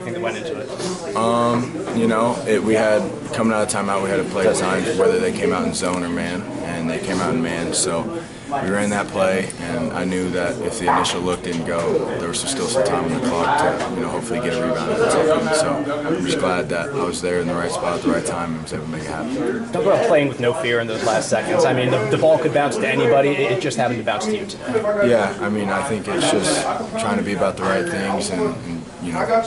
That went into it? We had, coming out of timeout, we had a play designed whether they came out in zone or man, and they came out in man. So we ran that play, and I knew that if the initial look didn't go, there was still some time on the clock to, hopefully get a rebound and something. So I'm just glad that I was there in the right spot at the right time and was able to make it happen. Talk about playing with no fear in those last seconds. I mean, the ball could bounce to anybody. It just happened to bounce to you today. Yeah, I think it's just trying to be about the right things and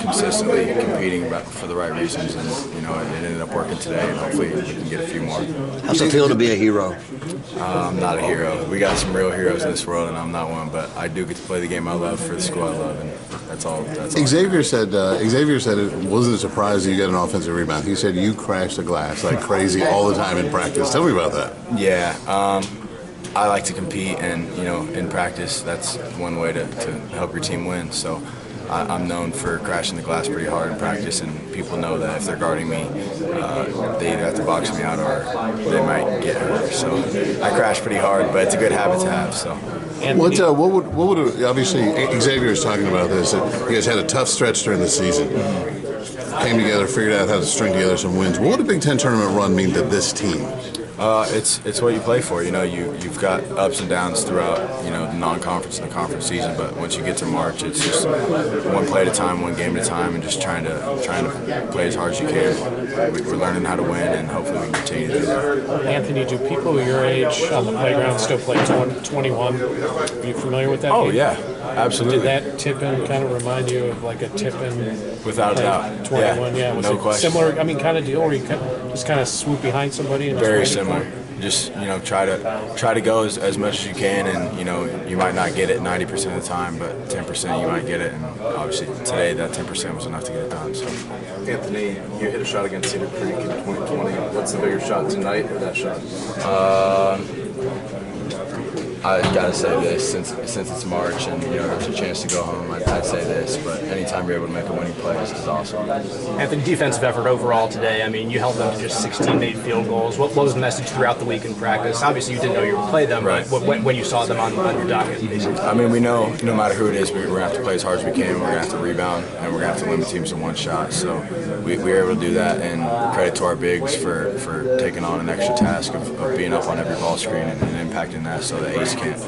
consistently competing for the right reasons, and it ended up working today, and hopefully we can get a few more. How's it feel to be a hero? I'm not a hero. We got some real heroes in this world, and I'm not one. But I do get to play the game I love for the school I love, and that's all. Xavier said it wasn't a surprise that you got an offensive rebound. He said you crash the glass like crazy all the time in practice. Tell me about that. Yeah. I like to compete, and in practice, that's one way to help your team win. So I'm known for crashing the glass pretty hard in practice, and people know that if they're guarding me, they either have to box me out or they might get hurt. So I crash pretty hard, but it's a good habit to have. So. What would obviously Xavier is talking about this. That you guys had a tough stretch during the season. Came together, figured out how to string together some wins. What would a Big Ten tournament run mean to this team? It's what you play for. You've got ups and downs throughout the non-conference and the conference season, but once you get to March, it's just one play at a time, one game at a time, and just trying to play as hard as you can. We're learning how to win, and hopefully we can continue to do that. Anthony, do people your age on the playground still play 21? Are you familiar with that? Oh game? yeah, absolutely. Did that tip-in kind of remind you of like a tip-in? Without a doubt. 21, yeah. Was no it question. Similar, kind of deal where you just kind of swoop behind somebody and very just similar. Just try to go as much as you can, and you might not get it 90% of the time, but 10% you might get it, and obviously today that 10% was enough to get it done. So. Anthony, you hit a shot against Cedar Creek in 2020. What's the bigger shot tonight or that shot? I gotta say this, since it's March and there's a chance to go home, I'd say this. But anytime you're able to make a winning play, this is awesome. Anthony, defensive effort overall today. I mean, you held them to just 16 made field goals. What was the message throughout the week in practice? Obviously, you didn't know you would play them, right. But when you saw them on your docket, basically. I mean, we know no matter who it is, we're gonna have to play as hard as we can. We're gonna have to rebound, and we're gonna have to limit teams to one shot. So we were able to do that, and credit to our bigs for taking on an extra task of being up on every ball screen and impacting that, so the ace can't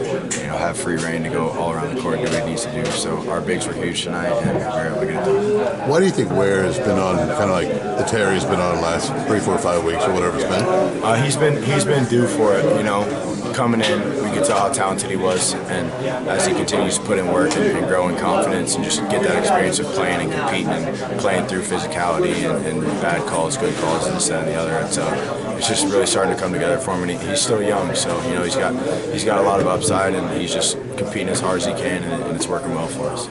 have free reign to go all around the court and do what he needs to do. So our bigs were huge tonight, and we were able to get it done. Why do you think Ware has been on, kind of like the tear he's been on the last 3, 4, 5 weeks or whatever it's been? He's been due for it. Coming in, we could tell how talented he was, and as he continues to put in work and grow in confidence and just get that experience of playing and competing and playing through physicality and bad calls, good calls, and this, that, and the other. It's just really starting to come together for him, and he's still young, so he's got a lot of upside, and he's just competing as hard as he can, and it's working well for us.